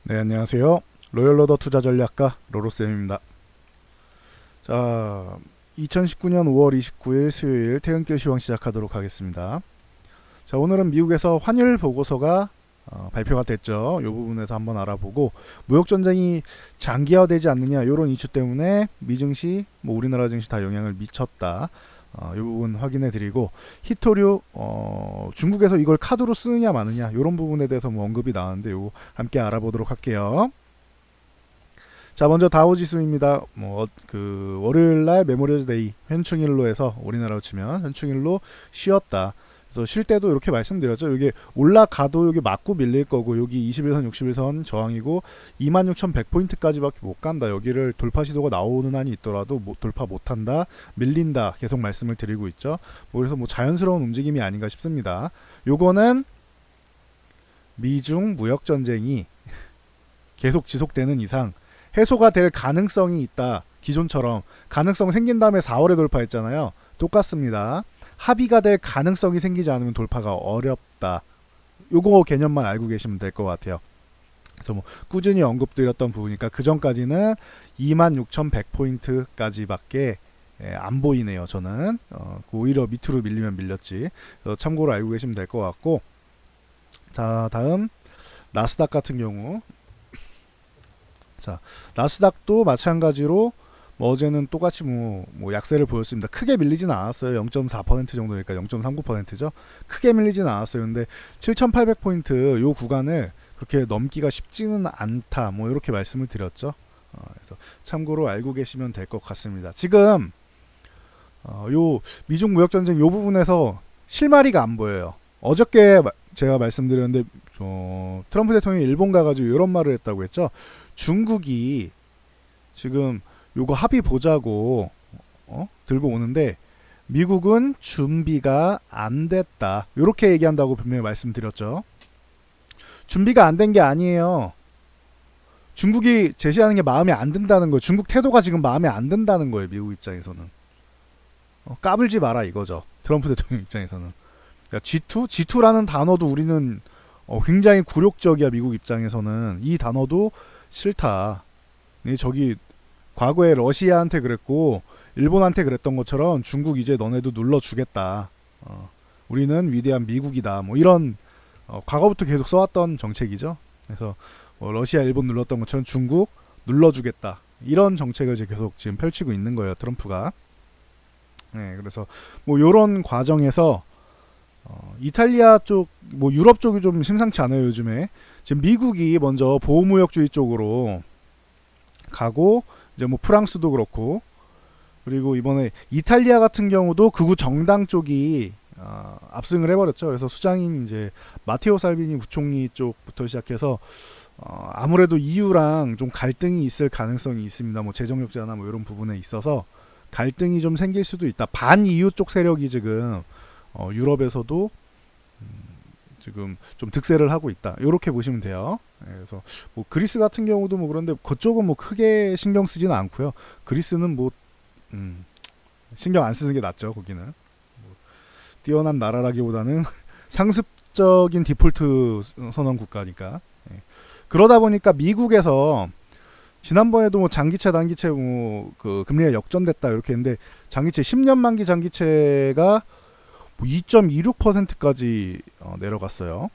네, 안녕하세요. 로열러더 투자전략가 로로쌤입니다. 자, 2019년 5월 29일 수요일 퇴근길 시황 시작하도록 하겠습니다. 자, 오늘은 미국에서 환율 보고서가 발표가 됐죠. 이 부분에서 한번 알아보고, 무역전쟁이 장기화되지 않느냐 이런 이슈 때문에 미증시, 우리나라 증시 다 영향을 미쳤다. 이 부분 확인해 드리고, 히토류 중국에서 이걸 카드로 쓰느냐 마느냐 이런 부분에 대해서 언급이 나왔는데 요거 함께 알아보도록 할게요. 자, 먼저 다우지수입니다. 월요일날 메모리얼 데이 현충일로 해서 우리나라로 치면 현충일로 쉬었다. 그래서 쉴 때도 이렇게 말씀드렸죠. 이게 올라가도 여기 맞고 밀릴 거고, 여기 21선 61선 저항이고 26,100포인트까지밖에 못 간다. 여기를 돌파 시도가 나오는 한이 있더라도 돌파 못한다, 밀린다 계속 말씀을 드리고 있죠. 그래서 자연스러운 움직임이 아닌가 싶습니다. 요거는 미중 무역 전쟁이 계속 지속되는 이상 해소가 될 가능성이 있다. 기존처럼 가능성 생긴 다음에 4월에 돌파했잖아요. 똑같습니다. 합의가 될 가능성이 생기지 않으면 돌파가 어렵다. 요거 개념만 알고 계시면 될 것 같아요. 그래서 꾸준히 언급드렸던 부분이니까 그 전까지는 26,100포인트까지밖에 안 보이네요. 저는 오히려 밑으로 밀리면 밀렸지. 참고로 알고 계시면 될 것 같고, 자, 다음 나스닥 같은 경우, 자, 나스닥도 마찬가지로 어제는 똑같이 약세를 보였습니다. 크게 밀리진 않았어요. 0.4% 정도니까 0.39%죠. 크게 밀리진 않았어요. 근데 7,800포인트 요 구간을 그렇게 넘기가 쉽지는 않다. 이렇게 말씀을 드렸죠. 그래서 참고로 알고 계시면 될 것 같습니다. 지금 요 미중 무역 전쟁 요 부분에서 실마리가 안 보여요. 어저께 제가 말씀드렸는데 트럼프 대통령이 일본 가가지고 이런 말을 했다고 했죠. 중국이 지금 요거 합의 보자고 들고 오는데 미국은 준비가 안 됐다. 요렇게 얘기한다고 분명히 말씀드렸죠. 준비가 안 된 게 아니에요. 중국이 제시하는 게 마음에 안 든다는 거예요. 중국 태도가 지금 마음에 안 든다는 거예요. 미국 입장에서는. 까불지 마라 이거죠. 트럼프 대통령 입장에서는. 그러니까 G2라는 단어도 우리는 굉장히 굴욕적이야. 미국 입장에서는. 이 단어도 싫다. 저기 과거에 러시아한테 그랬고 일본한테 그랬던 것처럼 중국 이제 너네도 눌러주겠다. 우리는 위대한 미국이다. 이런 과거부터 계속 써왔던 정책이죠. 그래서 러시아, 일본 눌렀던 것처럼 중국 눌러주겠다. 이런 정책을 이제 계속 지금 펼치고 있는 거예요. 트럼프가. 네, 그래서 요런 과정에서 이탈리아 쪽, 유럽 쪽이 좀 심상치 않아요. 요즘에 지금 미국이 먼저 보호무역주의 쪽으로 가고, 이제 프랑스도 그렇고, 그리고 이번에 이탈리아 같은 경우도 극우 정당 쪽이 압승을 해버렸죠. 그래서 수장인 이제 마테오 살비니 부총리 쪽부터 시작해서 아무래도 EU랑 좀 갈등이 있을 가능성이 있습니다. 재정 적자나 이런 부분에 있어서 갈등이 좀 생길 수도 있다. 반 EU 쪽 세력이 지금 유럽에서도 지금 좀 득세를 하고 있다. 이렇게 보시면 돼요. 그래서 그리스 같은 경우도 그런데 그쪽은 크게 신경 쓰지는 않고요. 그리스는 신경 안 쓰는 게 낫죠. 거기는 뛰어난 나라라기보다는 상습적인 디폴트 선언 국가니까. 그러다 보니까 미국에서 지난번에도 장기채 단기채 그 금리가 역전됐다 이렇게 했는데, 장기채 10년 만기 장기채가 2.26%까지 내려갔어요.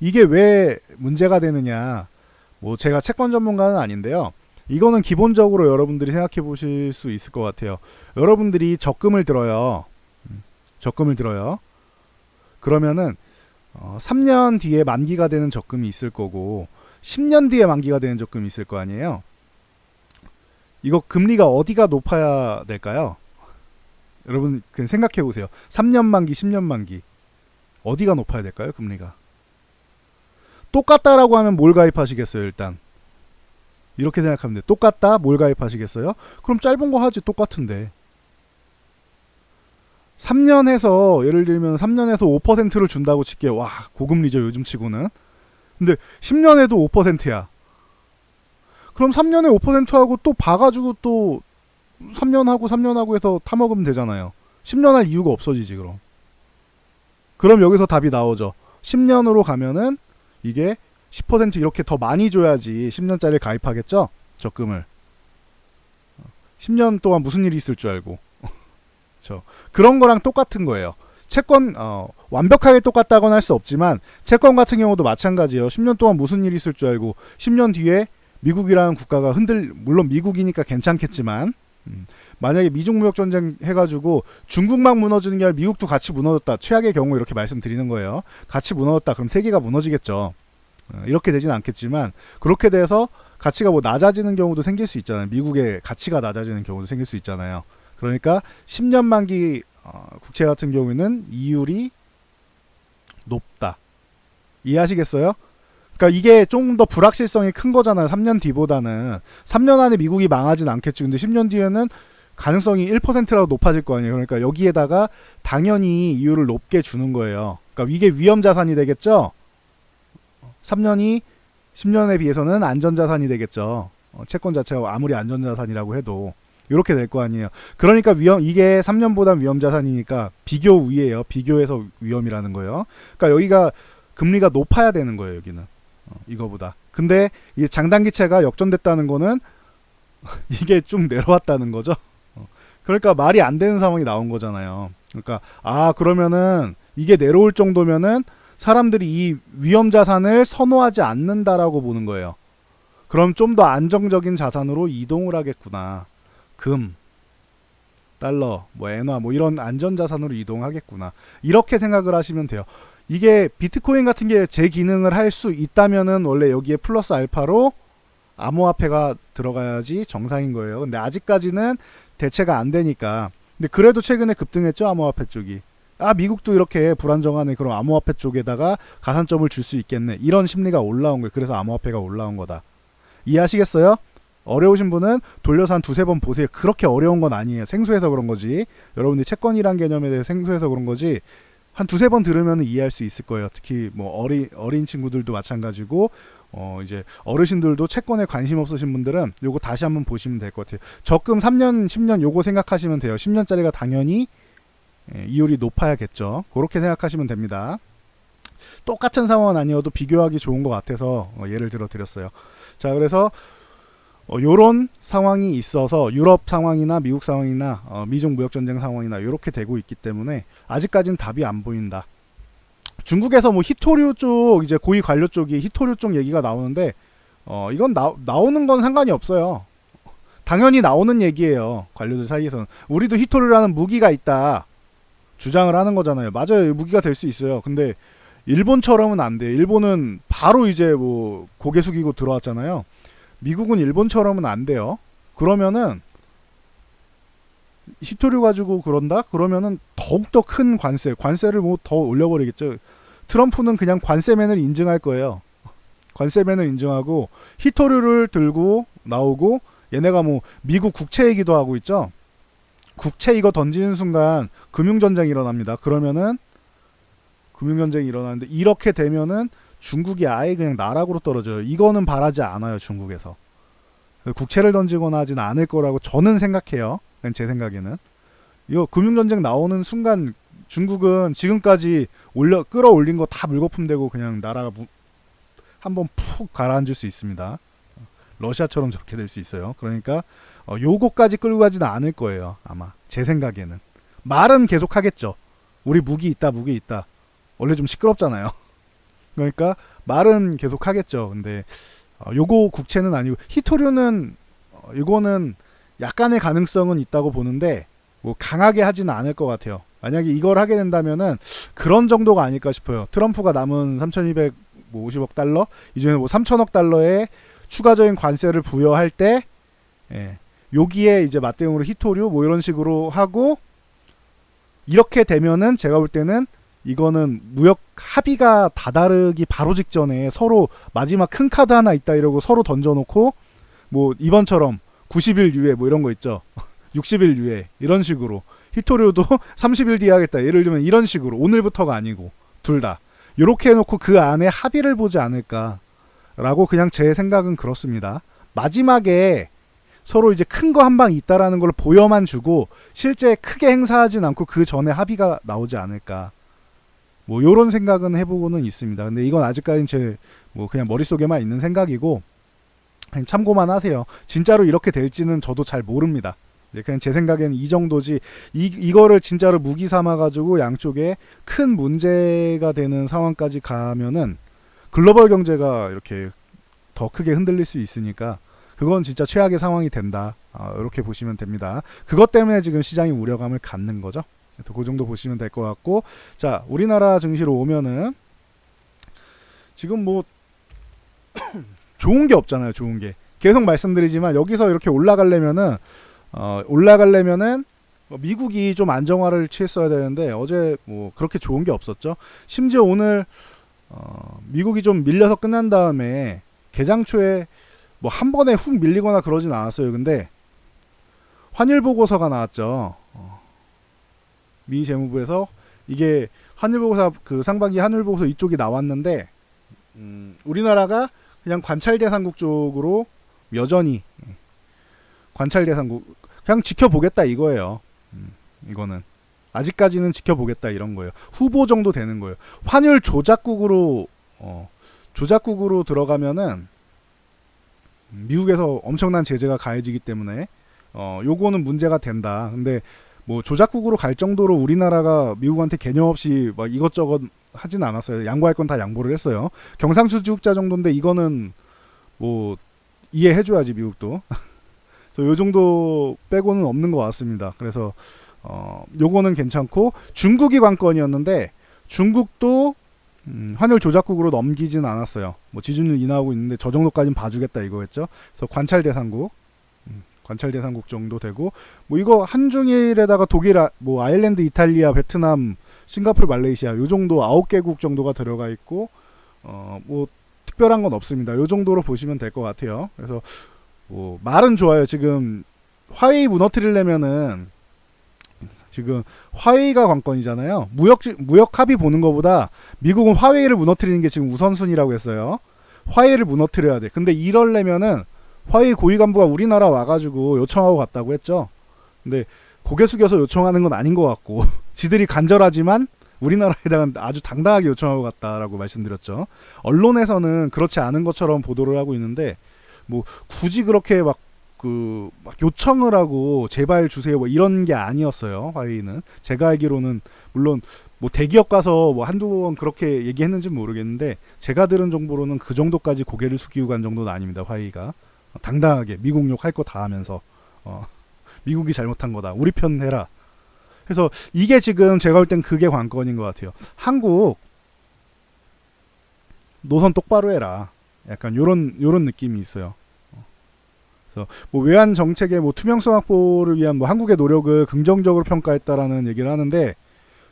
이게 왜 문제가 되느냐? 제가 채권 전문가는 아닌데요. 이거는 기본적으로 여러분들이 생각해 보실 수 있을 것 같아요. 여러분들이 적금을 들어요. 그러면은 3년 뒤에 만기가 되는 적금이 있을 거고 10년 뒤에 만기가 되는 적금이 있을 거 아니에요. 이거 금리가 어디가 높아야 될까요? 여러분 그냥 생각해 보세요. 3년 만기, 10년 만기 어디가 높아야 될까요? 금리가 똑같다라고 하면 뭘 가입하시겠어요? 일단 이렇게 생각하면 돼요. 똑같다? 뭘 가입하시겠어요? 그럼 짧은 거 하지. 똑같은데 3년 해서 예를 들면 3년에서 5%를 준다고 칠게요. 와, 고금리죠 요즘 치고는. 근데 10년에도 5%야. 그럼 3년에 5%하고 또 봐가지고 또 3년 하고 해서 타먹으면 되잖아요. 10년 할 이유가 없어지지. 그럼 여기서 답이 나오죠. 10년으로 가면은 이게 10% 이렇게 더 많이 줘야지 10년짜리를 가입하겠죠? 적금을. 10년 동안 무슨 일이 있을 줄 알고. 그런 거랑 똑같은 거예요. 채권 완벽하게 똑같다고는 할 수 없지만 채권 같은 경우도 마찬가지예요. 10년 동안 무슨 일이 있을 줄 알고 10년 뒤에 미국이라는 국가가 물론 미국이니까 괜찮겠지만 만약에 미중 무역 전쟁 해가지고 중국만 무너지는 게 아니라 미국도 같이 무너졌다. 최악의 경우 이렇게 말씀드리는 거예요. 같이 무너졌다. 그럼 세계가 무너지겠죠. 이렇게 되진 않겠지만 그렇게 돼서 가치가 뭐 낮아지는 경우도 생길 수 있잖아요. 미국의 가치가 낮아지는 경우도 생길 수 있잖아요. 그러니까 10년 만기 국채 같은 경우에는 이율이 높다. 이해하시겠어요? 그러니까 이게 좀 더 불확실성이 큰 거잖아요. 3년 뒤보다는. 3년 안에 미국이 망하진 않겠지. 근데 10년 뒤에는 가능성이 1%라도 높아질 거 아니에요. 그러니까 여기에다가 당연히 이율을 높게 주는 거예요. 그러니까 이게 위험자산이 되겠죠. 3년이 10년에 비해서는 안전자산이 되겠죠. 채권 자체가 아무리 안전자산이라고 해도 이렇게 될 거 아니에요. 그러니까 이게 3년보다 위험자산이니까 비교 위에요. 비교해서 위험이라는 거예요. 그러니까 여기가 금리가 높아야 되는 거예요. 여기는 이거보다. 근데 이 장단기채가 역전됐다는 거는 이게 좀 내려왔다는 거죠. 그러니까 말이 안 되는 상황이 나온 거잖아요. 그러니까 그러면은 이게 내려올 정도면은 사람들이 이 위험자산을 선호하지 않는다라고 보는 거예요. 그럼 좀 더 안정적인 자산으로 이동을 하겠구나. 금, 달러, 뭐 엔화, 뭐 이런 안전자산으로 이동하겠구나. 이렇게 생각을 하시면 돼요. 이게 비트코인 같은 게 제 기능을 할 수 있다면은 원래 여기에 플러스 알파로 암호화폐가 들어가야지 정상인 거예요. 근데 아직까지는 대체가 안 되니까. 근데 그래도 최근에 급등했죠, 암호화폐 쪽이. 미국도 이렇게 불안정하네. 그럼 암호화폐 쪽에다가 가산점을 줄 수 있겠네. 이런 심리가 올라온 거예요. 그래서 암호화폐가 올라온 거다. 이해하시겠어요? 어려우신 분은 돌려서 한 두세 번 보세요. 그렇게 어려운 건 아니에요. 생소해서 그런 거지. 여러분들이 채권이란 개념에 대해 생소해서 그런 거지. 한 두세 번 들으면 이해할 수 있을 거예요. 특히 뭐 어린 친구들도 마찬가지고 이제 어르신들도 채권에 관심 없으신 분들은 요거 다시 한번 보시면 될 것 같아요. 적금 3년, 10년 요거 생각하시면 돼요. 10년짜리가 당연히 이율이 높아야겠죠. 그렇게 생각하시면 됩니다. 똑같은 상황은 아니어도 비교하기 좋은 것 같아서 예를 들어 드렸어요. 자, 그래서 요런 상황이 있어서 유럽 상황이나 미국 상황이나 미중 무역전쟁 상황이나 이렇게 되고 있기 때문에 아직까지는 답이 안 보인다. 중국에서 뭐 히토류 쪽 이제 고위 관료 쪽이 히토류 쪽 얘기가 나오는데 이건 나오는 건 상관이 없어요. 당연히 나오는 얘기예요. 관료들 사이에서는. 우리도 히토류라는 무기가 있다. 주장을 하는 거잖아요. 맞아요. 무기가 될 수 있어요. 근데 일본처럼은 안 돼요. 일본은 바로 이제 뭐 고개 숙이고 들어왔잖아요. 미국은 일본처럼은 안 돼요. 그러면은 히토류 가지고 그런다? 그러면은 더욱더 큰 관세를 뭐 더 올려버리겠죠. 트럼프는 그냥 관세맨을 인증할 거예요. 관세맨을 인증하고 히토류를 들고 나오고 얘네가 뭐 미국 국채 얘기도 하고 있죠. 국채 이거 던지는 순간 금융전쟁이 일어납니다. 그러면은 금융전쟁이 일어나는데 이렇게 되면은 중국이 아예 그냥 나락으로 떨어져요. 이거는 바라지 않아요. 중국에서. 국채를 던지거나 하지는 않을 거라고 저는 생각해요. 그냥 제 생각에는. 이거 금융전쟁 나오는 순간 중국은 지금까지 끌어올린 거 다 물거품 되고 그냥 나라가 한번 푹 가라앉을 수 있습니다. 러시아처럼 저렇게 될 수 있어요. 그러니까 요거까지 끌고 가지는 않을 거예요. 아마 제 생각에는. 말은 계속 하겠죠. 우리 무기 있다. 원래 좀 시끄럽잖아요. 그러니까 말은 계속 하겠죠. 근데 요거 국채는 아니고 히토류는 이거는 약간의 가능성은 있다고 보는데 뭐 강하게 하지는 않을 것 같아요. 만약에 이걸 하게 된다면은 그런 정도가 아닐까 싶어요. 트럼프가 남은 3,250억 달러 이 중에 뭐 3,000억 달러의 추가적인 관세를 부여할 때 여기에 이제 맞대응으로 히토류 뭐 이런 식으로 하고 이렇게 되면은 제가 볼 때는 이거는 무역 합의가 다다르기 바로 직전에 서로 마지막 큰 카드 하나 있다 이러고 서로 던져놓고 뭐 이번처럼 90일 유예 뭐 이런 거 있죠. 60일 유예 이런 식으로 히토류도 30일 뒤에 하겠다. 예를 들면 이런 식으로 오늘부터가 아니고 둘 다 이렇게 해놓고 그 안에 합의를 보지 않을까라고 그냥 제 생각은 그렇습니다. 마지막에 서로 이제 큰 거 한 방 있다라는 걸 보여만 주고 실제 크게 행사하진 않고 그 전에 합의가 나오지 않을까. 뭐 요런 생각은 해보고는 있습니다. 근데 이건 아직까지는 제 뭐 그냥 머릿속에만 있는 생각이고 그냥 참고만 하세요. 진짜로 이렇게 될지는 저도 잘 모릅니다. 그냥 제 생각에는 이 정도지. 이거를 진짜로 무기 삼아 가지고 양쪽에 큰 문제가 되는 상황까지 가면은 글로벌 경제가 이렇게 더 크게 흔들릴 수 있으니까 그건 진짜 최악의 상황이 된다. 이렇게 보시면 됩니다. 그것 때문에 지금 시장이 우려감을 갖는 거죠. 그래서 그 정도 보시면 될 것 같고, 자, 우리나라 증시로 오면은 지금 뭐 좋은 게 없잖아요. 좋은 게 계속 말씀드리지만 여기서 이렇게 올라가려면은 미국이 좀 안정화를 취했어야 되는데 어제 뭐 그렇게 좋은 게 없었죠. 심지어 오늘 미국이 좀 밀려서 끝난 다음에 개장 초에 뭐 한 번에 훅 밀리거나 그러진 않았어요. 근데 환율 보고서가 나왔죠. 미 재무부에서 이게 환율 보고서 그 상반기 환율 보고서 이쪽이 나왔는데 우리나라가 그냥 관찰 대상국 쪽으로 여전히 관찰 대상국 그냥 지켜보겠다 이거예요. 이거는 아직까지는 지켜보겠다 이런 거예요. 후보 정도 되는 거예요. 환율 조작국으로 들어가면은 미국에서 엄청난 제재가 가해지기 때문에 요거는 문제가 된다. 근데 뭐 조작국으로 갈 정도로 우리나라가 미국한테 개념 없이 막 이것저것 하진 않았어요. 양보할 건 다 양보를 했어요. 경상수지국자 정도인데 이거는 뭐 이해해줘야지 미국도. 그래서 요 정도 빼고는 없는 것 같습니다. 그래서 요거는 괜찮고 중국이 관건이었는데 중국도 환율 조작국으로 넘기진 않았어요. 뭐 지준율 인하하고 있는데 저 정도까지는 봐주겠다 이거겠죠. 그래서 관찰 대상국 정도 되고 뭐 이거 한중일에다가 독일, 뭐 아일랜드, 이탈리아, 베트남, 싱가포르, 말레이시아 요 정도 9개국 정도가 들어가 있고 뭐 특별한 건 없습니다. 요 정도로 보시면 될 것 같아요. 그래서 뭐 말은 좋아요. 지금 화웨이 무너뜨리려면은 지금 화웨이가 관건이잖아요. 무역 합의 보는 것보다 미국은 화웨이를 무너뜨리는 게 지금 우선순위라고 했어요. 화웨이를 무너뜨려야 돼. 근데 이럴려면은 화웨이 고위 간부가 우리나라 와가지고 요청하고 갔다고 했죠. 근데 고개 숙여서 요청하는 건 아닌 것 같고 지들이 간절하지만 우리나라에다가 아주 당당하게 요청하고 갔다라고 말씀드렸죠. 언론에서는 그렇지 않은 것처럼 보도를 하고 있는데 뭐 굳이 그렇게 막 요청을 하고 제발 주세요 뭐 이런 게 아니었어요. 화웨이는 제가 알기로는 물론 뭐 대기업 가서 뭐 한두 번 그렇게 얘기했는지 모르겠는데 제가 들은 정보로는 그 정도까지 고개를 숙이고 간 정도는 아닙니다. 화웨이가 당당하게 미국 욕 할 거 다 하면서 미국이 잘못한 거다 우리 편 해라. 그래서 이게 지금 제가 볼 땐 그게 관건인 것 같아요. 한국 노선 똑바로 해라. 약간 요런 느낌이 있어요. 그래서 뭐 외환 정책의 뭐 투명성 확보를 위한 뭐 한국의 노력을 긍정적으로 평가했다라는 얘기를 하는데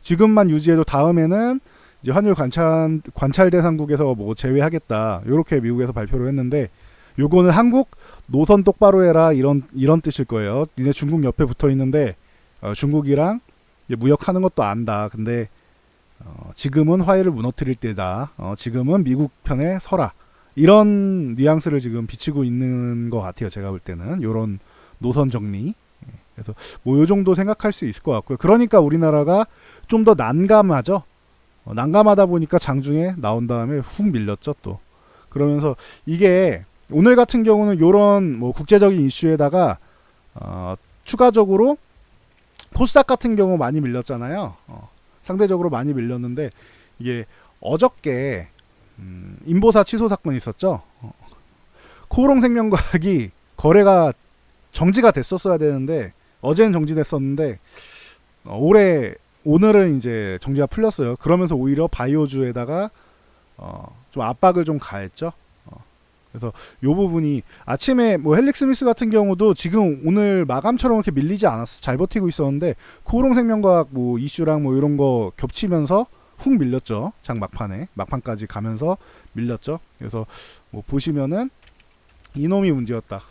지금만 유지해도 다음에는 이제 환율 관찰 대상국에서 뭐 제외하겠다. 요렇게 미국에서 발표를 했는데 요거는 한국 노선 똑바로 해라 이런 뜻일 거예요. 니네 중국 옆에 붙어 있는데 중국이랑 무역하는 것도 안다. 근데 지금은 화해를 무너뜨릴 때다. 지금은 미국 편에 서라. 이런 뉘앙스를 지금 비치고 있는 것 같아요. 제가 볼 때는 요런 노선 정리. 그래서 뭐 요 정도 생각할 수 있을 것 같고요. 그러니까 우리나라가 좀 더 난감하죠. 난감하다 보니까 장중에 나온 다음에 훅 밀렸죠 또. 그러면서 이게 오늘 같은 경우는 요런 뭐 국제적인 이슈에다가 추가적으로 코스닥 같은 경우 많이 밀렸잖아요. 상대적으로 많이 밀렸는데 이게 어저께 인보사 취소 사건이 있었죠. 코오롱생명과학이 거래가 정지가 됐었어야 되는데 어제는 정지됐었는데 오늘은 이제 정지가 풀렸어요. 그러면서 오히려 바이오주에다가 좀 압박을 좀 가했죠. 그래서 요 부분이 아침에 뭐 헬릭스미스 같은 경우도 지금 오늘 마감처럼 이렇게 밀리지 않았어. 잘 버티고 있었는데 코오롱생명과학 뭐 이슈랑 뭐 이런 거 겹치면서 훅 밀렸죠. 장 막판까지 가면서 밀렸죠. 그래서 뭐 보시면은 이놈이 문제였다.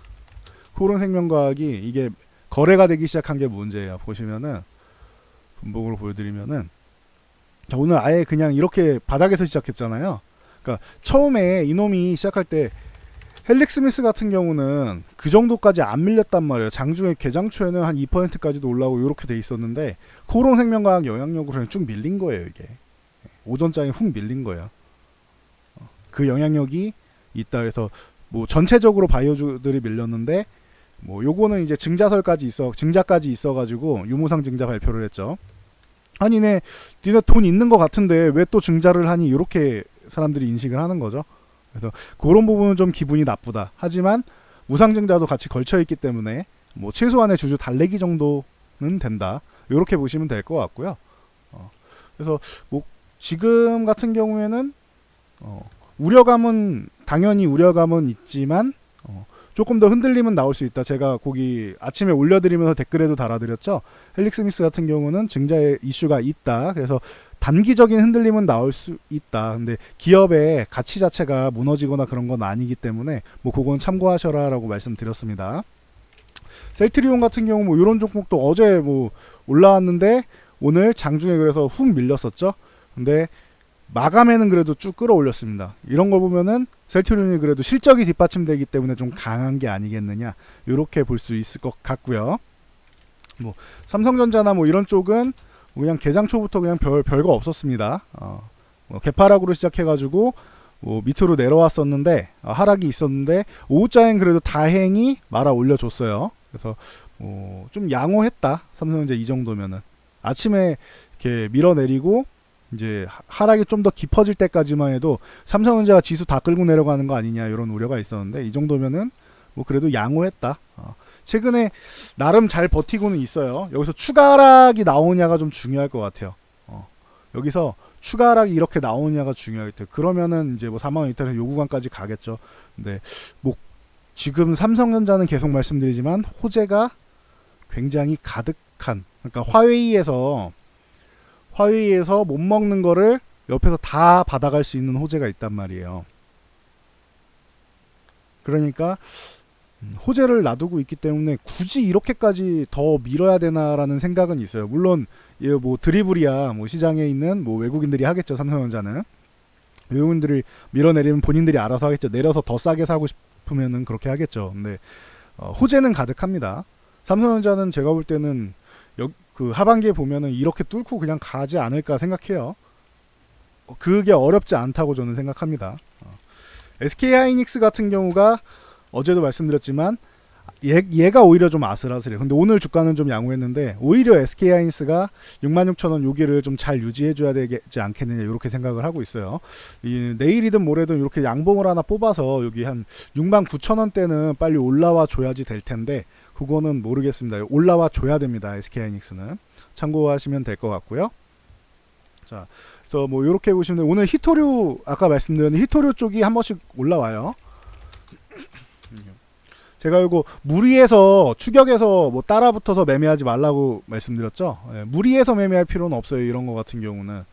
코오롱생명과학이 이게 거래가 되기 시작한 게 문제예요. 보시면은 분봉으로 보여드리면은 자, 오늘 아예 그냥 이렇게 바닥에서 시작했잖아요. 그러니까 처음에 이놈이 시작할 때 헬릭스미스 같은 경우는 그 정도까지 안 밀렸단 말이에요. 장중에 개장 초에는 한 2%까지도 올라오고 이렇게 돼 있었는데 코오롱생명과학 영향력으로 쭉 밀린 거예요. 이게 오전장에 훅 밀린 거예요. 그 영향력이 있다. 그래서 뭐 전체적으로 바이오주들이 밀렸는데 뭐 요거는 이제 증자까지 있어가지고 유무상 증자 발표를 했죠. 아니 니네 돈 있는 것 같은데 왜 또 증자를 하니, 이렇게 사람들이 인식을 하는 거죠. 그래서 그런 부분은 좀 기분이 나쁘다. 하지만 무상 증자도 같이 걸쳐 있기 때문에 뭐 최소한의 주주 달래기 정도는 된다. 이렇게 보시면 될 것 같고요. 그래서 뭐 지금 같은 경우에는 당연히 우려감은 있지만 조금 더 흔들림은 나올 수 있다. 제가 거기 아침에 올려드리면서 댓글에도 달아드렸죠. 헬릭스미스 같은 경우는 증자의 이슈가 있다. 그래서 단기적인 흔들림은 나올 수 있다. 근데 기업의 가치 자체가 무너지거나 그런 건 아니기 때문에 뭐 그건 참고하셔라라고 말씀드렸습니다. 셀트리온 같은 경우 뭐 이런 종목도 어제 뭐 올라왔는데 오늘 장중에 그래서 훅 밀렸었죠. 근데 마감에는 그래도 쭉 끌어올렸습니다. 이런 걸 보면은 셀트리온이 그래도 실적이 뒷받침되기 때문에 좀 강한 게 아니겠느냐, 이렇게 볼 수 있을 것 같고요. 뭐 삼성전자나 뭐 이런 쪽은 그냥 개장 초부터 그냥 별거 없었습니다. 뭐 개파락으로 시작해가지고 뭐 밑으로 내려왔었는데 하락이 있었는데 오후장엔 그래도 다행히 말아 올려줬어요. 그래서 좀 양호했다. 삼성전자 이 정도면은 아침에 이렇게 밀어내리고 이제 하락이 좀 더 깊어질 때까지만 해도 삼성전자가 지수 다 끌고 내려가는 거 아니냐, 이런 우려가 있었는데 이 정도면은 뭐 그래도 양호했다. 최근에 나름 잘 버티고는 있어요. 여기서 추가 하락이 나오냐가 좀 중요할 것 같아요. 여기서 추가 하락이 이렇게 나오냐가 중요하겠대요. 그러면은 이제 뭐 4만원 이탈에서 요 구간까지 가겠죠. 근데 뭐 지금 삼성전자는 계속 말씀드리지만 호재가 굉장히 가득한, 그러니까 화웨이에서 못 먹는 거를 옆에서 다 받아갈 수 있는 호재가 있단 말이에요. 그러니까 호재를 놔두고 있기 때문에 굳이 이렇게까지 더 밀어야 되나라는 생각은 있어요. 물론 뭐 드리블이야 뭐 시장에 있는 뭐 외국인들이 하겠죠. 삼성전자는 외국인들이 밀어내리면 본인들이 알아서 하겠죠. 내려서 더 싸게 사고 싶으면은 그렇게 하겠죠. 근데 호재는 가득합니다. 삼성전자는 제가 볼 때는 그 하반기에 보면은 이렇게 뚫고 그냥 가지 않을까 생각해요. 그게 어렵지 않다고 저는 생각합니다. SK하이닉스 같은 경우가 어제도 말씀드렸지만 얘가 오히려 좀 아슬아슬해요. 근데 오늘 주가는 좀 양호했는데 오히려 SK하이닉스가 66,000원 여기를 좀 잘 유지해줘야 되지 않겠느냐, 이렇게 생각을 하고 있어요. 내일이든 모레든 이렇게 양봉을 하나 뽑아서 여기 한 69,000원대는 빨리 올라와 줘야지 될 텐데 그거는 모르겠습니다. 올라와 줘야 됩니다. SK하이닉스는 참고하시면 될 것 같고요. 자, 그래서 뭐 이렇게 보시면 오늘 히토류, 아까 말씀드렸는데 히토류 쪽이 한 번씩 올라와요. 제가 이거 무리해서 추격해서 뭐 따라붙어서 매매하지 말라고 말씀드렸죠. 무리해서 매매할 필요는 없어요. 이런 거 같은 경우는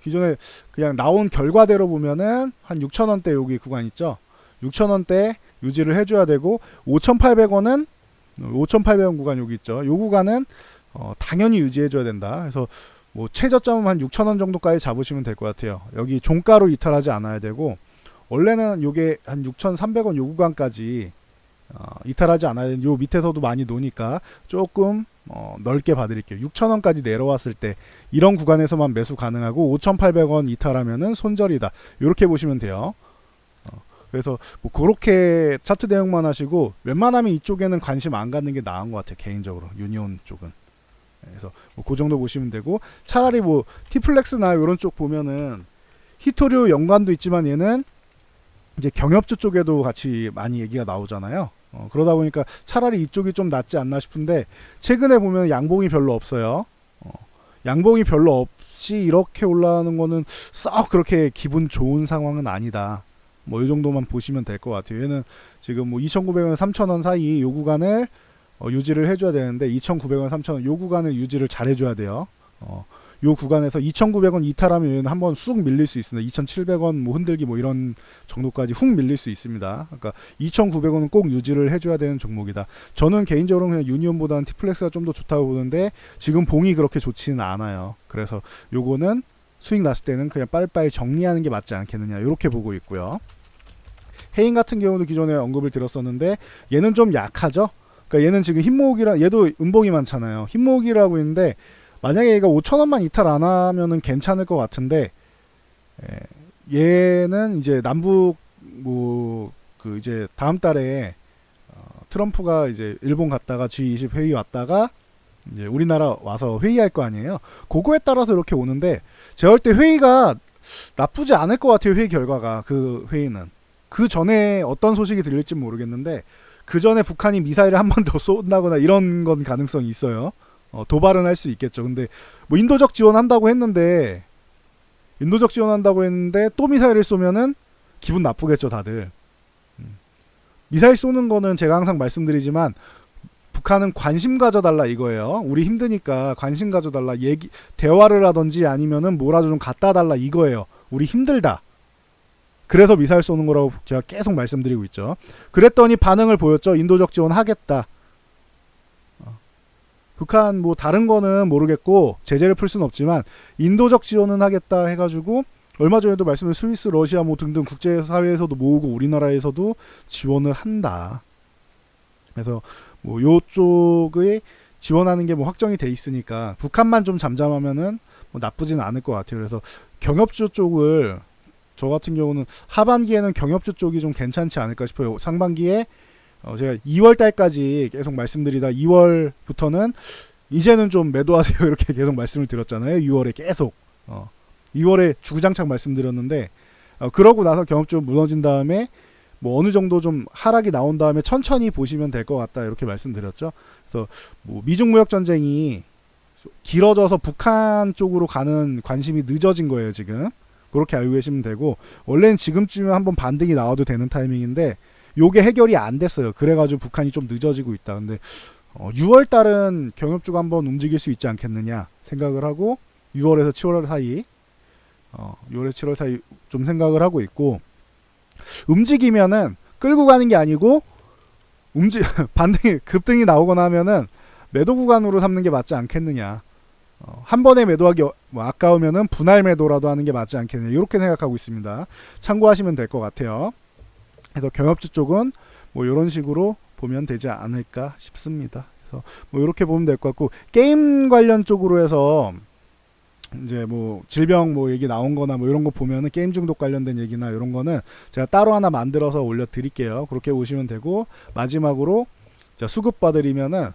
기존에 그냥 나온 결과대로 보면은 한 6,000원대 여기 구간 있죠. 6,000원대 유지를 해줘야 되고 5,800원은 5,800원 구간 여기 있죠. 요 구간은 당연히 유지해줘야 된다. 그래서 뭐 최저점은 한 6,000원 정도까지 잡으시면 될 것 같아요. 여기 종가로 이탈하지 않아야 되고 원래는 요게 한 6,300원 요 구간까지 이탈하지 않아야 되는데 요 밑에서도 많이 노니까 조금 넓게 봐드릴게요. 6,000원까지 내려왔을 때 이런 구간에서만 매수 가능하고 5,800원 이탈하면은 손절이다. 이렇게 보시면 돼요. 그래서 뭐 그렇게 차트 대응만 하시고 웬만하면 이쪽에는 관심 안 갖는 게 나은 것 같아요. 개인적으로 유니온 쪽은. 그래서 뭐 그 정도 보시면 되고 차라리 뭐 티플렉스나 이런 쪽 보면은 히토류 연관도 있지만 얘는 이제 경협주 쪽에도 같이 많이 얘기가 나오잖아요. 그러다 보니까 차라리 이쪽이 좀 낫지 않나 싶은데 최근에 보면 양봉이 별로 없어요. 양봉이 별로 없이 이렇게 올라가는 거는 썩 그렇게 기분 좋은 상황은 아니다. 뭐 이 정도만 보시면 될 것 같아요. 얘는 지금 뭐 2,900원, 3,000원 사이 요 구간을 유지를 해줘야 되는데 2,900원, 3,000원 요 구간을 유지를 잘 해줘야 돼요. 요 구간에서 2,900원 이탈하면 얘는 한번 쑥 밀릴 수 있습니다. 2,700원 뭐 흔들기 뭐 이런 정도까지 훅 밀릴 수 있습니다. 그러니까 2,900원은 꼭 유지를 해줘야 되는 종목이다. 저는 개인적으로 그냥 유니온보다는 티플렉스가 좀 더 좋다고 보는데 지금 봉이 그렇게 좋지는 않아요. 그래서 요거는 수익 났을 때는 그냥 빨리빨리 정리하는 게 맞지 않겠느냐, 이렇게 보고 있고요. 해인 같은 경우도 기존에 언급을 드렸었는데 얘는 좀 약하죠. 그러니까 얘는 지금 흰목이라, 얘도 음봉이 많잖아요. 흰목이라고 있는데 만약에 얘가 5,000원만 이탈 안 하면은 괜찮을 것 같은데 얘는 이제 남북 뭐 그 이제 다음 달에 트럼프가 이제 일본 갔다가 G20 회의 왔다가 이제 우리나라 와서 회의할 거 아니에요. 그거에 따라서 이렇게 오는데 제가 볼 때 회의가 나쁘지 않을 것 같아요. 회의 결과가 그 회의는 그 전에 어떤 소식이 들릴지 모르겠는데 그 전에 북한이 미사일을 한 번 더 쏜다거나 이런 건 가능성이 있어요. 도발은 할 수 있겠죠. 근데 뭐 인도적 지원한다고 했는데 또 미사일을 쏘면은 기분 나쁘겠죠, 다들. 미사일 쏘는 거는 제가 항상 말씀드리지만 북한은 관심 가져달라 이거예요. 우리 힘드니까 관심 가져달라. 대화를 하든지 아니면은 뭐라도 좀 갖다 달라 이거예요. 우리 힘들다. 그래서 미사일 쏘는 거라고 제가 계속 말씀드리고 있죠. 그랬더니 반응을 보였죠. 인도적 지원 하겠다. 북한 뭐 다른 거는 모르겠고 제재를 풀 수는 없지만 인도적 지원은 하겠다 해가지고 얼마 전에도 말씀드린 스위스, 러시아 뭐 등등 국제사회에서도 모으고 우리나라에서도 지원을 한다. 그래서 뭐 요쪽에 지원하는 게 뭐 확정이 돼 있으니까 북한만 좀 잠잠하면은 뭐 나쁘지는 않을 것 같아요. 그래서 경협주 쪽을 저 같은 경우는 하반기에는 경협주 쪽이 좀 괜찮지 않을까 싶어요. 상반기에 제가 2월 달까지 계속 말씀드리다 2월부터는 이제는 좀 매도하세요 이렇게 계속 말씀을 드렸잖아요. 6월에 계속 2월에 주구장창 말씀드렸는데 그러고 나서 경협주 무너진 다음에 뭐 어느 정도 좀 하락이 나온 다음에 천천히 보시면 될 것 같다 이렇게 말씀드렸죠. 그래서 뭐 미중 무역 전쟁이 길어져서 북한 쪽으로 가는 관심이 늦어진 거예요 지금. 그렇게 알고 계시면 되고 원래는 지금쯤에 한번 반등이 나와도 되는 타이밍인데 요게 해결이 안 됐어요. 그래가지고 북한이 좀 늦어지고 있다. 근데 6월 달은 경협주가 한번 움직일 수 있지 않겠느냐 생각을 하고 6월에서 7월 사이 6월에서 7월 사이 좀 생각을 하고 있고 움직이면은 끌고 가는 게 아니고 반등이 급등이 나오거나 하면은 매도 구간으로 삼는 게 맞지 않겠느냐. 한 번에 매도하기 뭐 아까우면은 분할 매도라도 하는 게 맞지 않겠느냐 이렇게 생각하고 있습니다. 참고하시면 될 것 같아요. 그래서 경협주 쪽은 뭐 이런 식으로 보면 되지 않을까 싶습니다. 그래서 뭐 이렇게 보면 될 것 같고 게임 관련 쪽으로 해서 이제 뭐 질병 뭐 얘기 나온 거나 뭐 이런 거 보면은 게임 중독 관련된 얘기나 이런 거는 제가 따로 하나 만들어서 올려 드릴게요. 그렇게 보시면 되고 마지막으로 자 수급 봐드리면은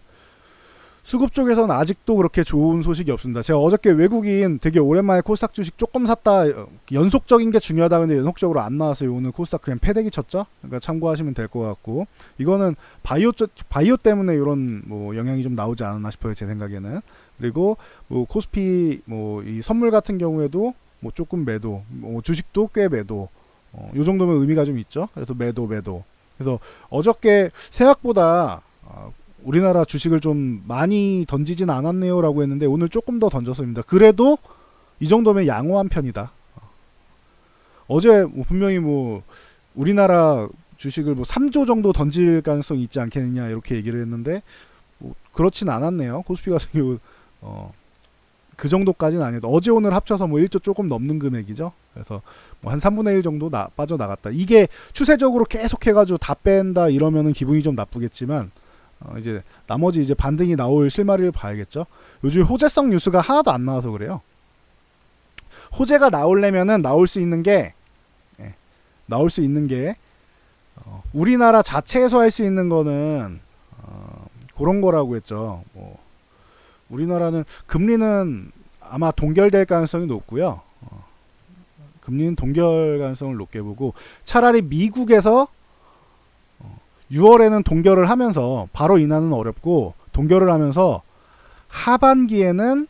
수급 쪽에서는 아직도 그렇게 좋은 소식이 없습니다. 제가 어저께 외국인 되게 오랜만에 코스닥 주식 조금 샀다 연속적인 게 중요하다 근데 연속적으로 안 나왔어요. 오늘 코스닥 그냥 패대기 쳤죠. 그러니까 참고하시면 될 것 같고 이거는 바이오 때문에 이런 뭐 영향이 좀 나오지 않았나 싶어요. 제 생각에는. 그리고 뭐 코스피 뭐 이 선물 같은 경우에도 뭐 조금 매도 뭐 주식도 꽤 매도 요 정도면 의미가 좀 있죠. 그래서 매도 그래서 어저께 생각보다 우리나라 주식을 좀 많이 던지진 않았네요 라고 했는데 오늘 조금 더 던졌습니다. 그래도 이 정도면 양호한 편이다. 어제 뭐 분명히 뭐 우리나라 주식을 뭐 3조 정도 던질 가능성이 있지 않겠느냐 이렇게 얘기를 했는데 뭐 그렇진 않았네요. 코스피 같은 경우 그 정도까지는 아니어도 어제 오늘 합쳐서 뭐 1조 조금 넘는 금액이죠. 그래서 뭐 한 3분의 1 정도 빠져나갔다. 이게 추세적으로 계속 해가지고 다 뺀다 이러면은 기분이 좀 나쁘겠지만 이제 나머지 이제 반등이 나올 실마리를 봐야겠죠. 요즘 호재성 뉴스가 하나도 안 나와서 그래요. 호재가 나오려면은 나올 수 있는 게 우리나라 자체에서 할 수 있는 거는 그런 거라고 했죠. 뭐 우리나라는 금리는 아마 동결될 가능성이 높고요. 금리는 동결 가능성을 높게 보고 차라리 미국에서 6월에는 동결을 하면서 바로 인하는 어렵고 동결을 하면서 하반기에는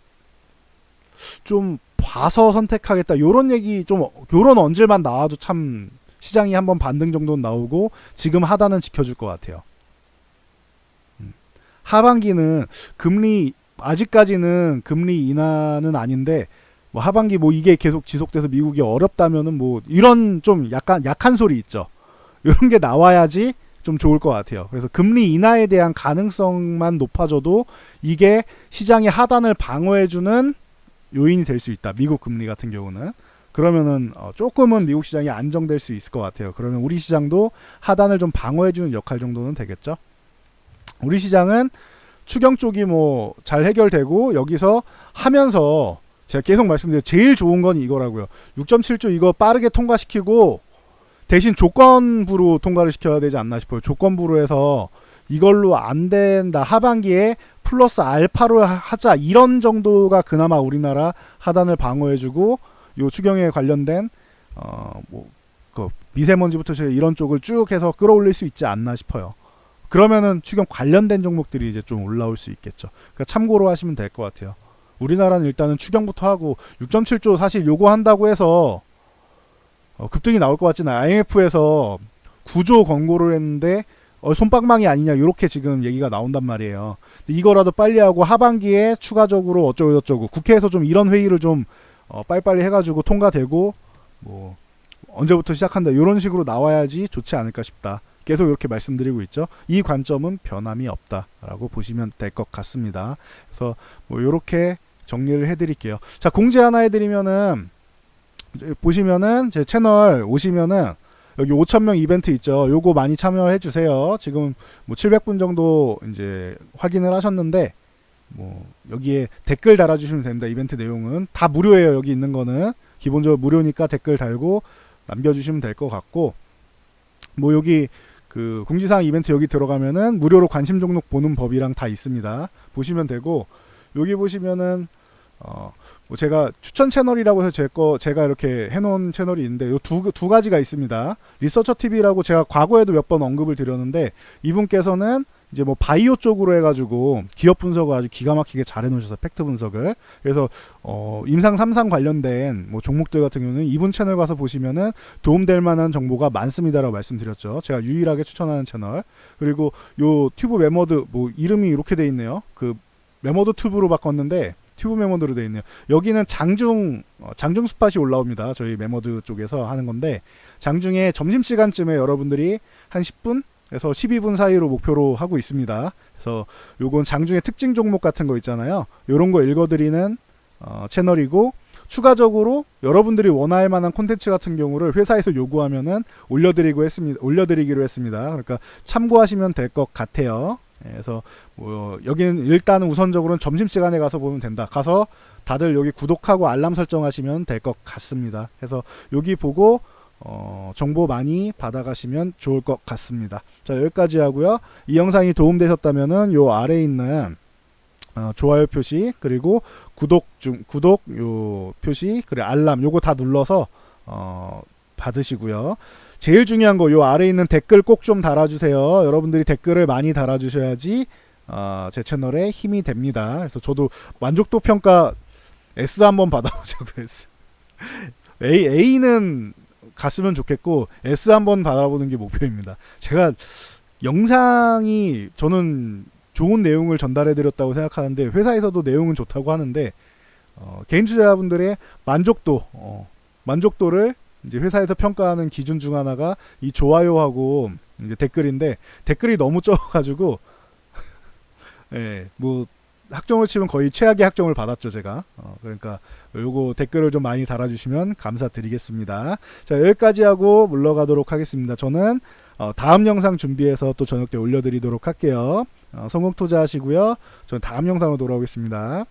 좀 봐서 선택하겠다 요런 얘기 좀 요런 언질만 나와도 참 시장이 한번 반등 정도는 나오고 지금 하단은 지켜줄 것 같아요. 하반기는 금리 아직까지는 금리 인하는 아닌데 뭐 하반기 뭐 이게 계속 지속돼서 미국이 어렵다면은 뭐 이런 좀 약한 소리 있죠. 이런 게 나와야지 좀 좋을 것 같아요. 그래서 금리 인하에 대한 가능성만 높아져도 이게 시장의 하단을 방어해주는 요인이 될 수 있다. 미국 금리 같은 경우는. 그러면은 조금은 미국 시장이 안정될 수 있을 것 같아요. 그러면 우리 시장도 하단을 좀 방어해주는 역할 정도는 되겠죠. 우리 시장은 추경 쪽이 뭐 잘 해결되고 여기서 하면서 제가 계속 말씀드려 제일 좋은 건 이거라고요. 6.7조 이거 빠르게 통과시키고 대신 조건부로 통과를 시켜야 되지 않나 싶어요. 조건부로 해서 이걸로 안 된다 하반기에 플러스 알파로 하자 이런 정도가 그나마 우리나라 하단을 방어해주고 요 추경에 관련된 그 미세먼지부터 이런 쪽을 쭉 해서 끌어올릴 수 있지 않나 싶어요. 그러면은 추경 관련된 종목들이 이제 좀 올라올 수 있겠죠. 그러니까 참고로 하시면 될 것 같아요. 우리나라는 일단은 추경부터 하고 6.7조 사실 요거 한다고 해서 급등이 나올 것 같지는 IMF에서 9조 권고를 했는데 솜방망이 아니냐 이렇게 지금 얘기가 나온단 말이에요. 이거라도 빨리 하고 하반기에 추가적으로 어쩌고 국회에서 좀 이런 회의를 좀 빨리빨리 해가지고 통과되고 뭐 언제부터 시작한다 이런 식으로 나와야지 좋지 않을까 싶다. 계속 이렇게 말씀드리고 있죠. 이 관점은 변함이 없다라고 보시면 될 것 같습니다. 그래서 뭐 이렇게 정리를 해드릴게요. 자, 공지 하나 해드리면은 보시면은 제 채널 오시면은 여기 5,000명 이벤트 있죠. 요거 많이 참여해 주세요. 지금 뭐 700분 정도 이제 확인을 하셨는데 뭐 여기에 댓글 달아주시면 됩니다. 이벤트 내용은 다 무료예요. 여기 있는 거는 기본적으로 무료니까 댓글 달고 남겨주시면 될 것 같고 뭐 여기 그 공지사항 이벤트 여기 들어가면은 무료로 관심 종목 보는 법이랑 다 있습니다. 보시면 되고 여기 보시면은 뭐 제가 추천 채널이라고 해서 제가 이렇게 해놓은 채널이 있는데 요 두 가지가 있습니다. 리서처 TV라고 제가 과거에도 몇 번 언급을 드렸는데 이분께서는 이제 뭐 바이오 쪽으로 해가지고 기업 분석을 아주 기가 막히게 잘 해놓으셔서 팩트 분석을 그래서 임상 3상 관련된 뭐 종목들 같은 경우는 이분 채널 가서 보시면은 도움될 만한 정보가 많습니다라고 말씀드렸죠. 제가 유일하게 추천하는 채널. 그리고 요 튜브 메머드 뭐 이름이 이렇게 돼 있네요. 그 메머드 튜브로 바꿨는데 튜브 메모드로 되어 있네요. 여기는 장중 스팟이 올라옵니다. 저희 메모드 쪽에서 하는 건데 장중에 점심시간쯤에 여러분들이 한 10분에서 12분 사이로 목표로 하고 있습니다. 그래서 요건 장중에 특징 종목 같은 거 있잖아요. 요런 거 읽어드리는 채널이고 추가적으로 여러분들이 원할 만한 콘텐츠 같은 경우를 회사에서 요구하면은 올려드리기로 했습니다. 그러니까 참고하시면 될 것 같아요. 그래서 뭐 여기는 일단은 우선적으로는 점심시간에 가서 보면 된다. 가서 다들 여기 구독하고 알람 설정하시면 될 것 같습니다. 그래서 여기 보고 정보 많이 받아가시면 좋을 것 같습니다. 자, 여기까지 하고요. 이 영상이 도움되셨다면은 요 아래에 있는 좋아요 표시 그리고 구독 요 표시 그리고 알람 요거 다 눌러서 받으시고요. 제일 중요한 거 요 아래에 있는 댓글 꼭 좀 달아주세요. 여러분들이 댓글을 많이 달아주셔야지 제 채널에 힘이 됩니다. 그래서 저도 만족도 평가 S 한번 받아보자고 했어요. A는 갔으면 좋겠고 S 한번 받아보는 게 목표입니다. 제가 영상이 저는 좋은 내용을 전달해드렸다고 생각하는데 회사에서도 내용은 좋다고 하는데 개인 투자자분들의 만족도를 이제 회사에서 평가하는 기준 중 하나가 이 좋아요하고 이제 댓글인데 댓글이 너무 적어가지고 예, 뭐 학점을 치면 거의 최악의 학점을 받았죠 제가. 그러니까 요거 댓글을 좀 많이 달아주시면 감사드리겠습니다. 자, 여기까지 하고 물러가도록 하겠습니다. 저는 다음 영상 준비해서 또 저녁 때 올려드리도록 할게요. 성공 투자하시고요. 저는 다음 영상으로 돌아오겠습니다.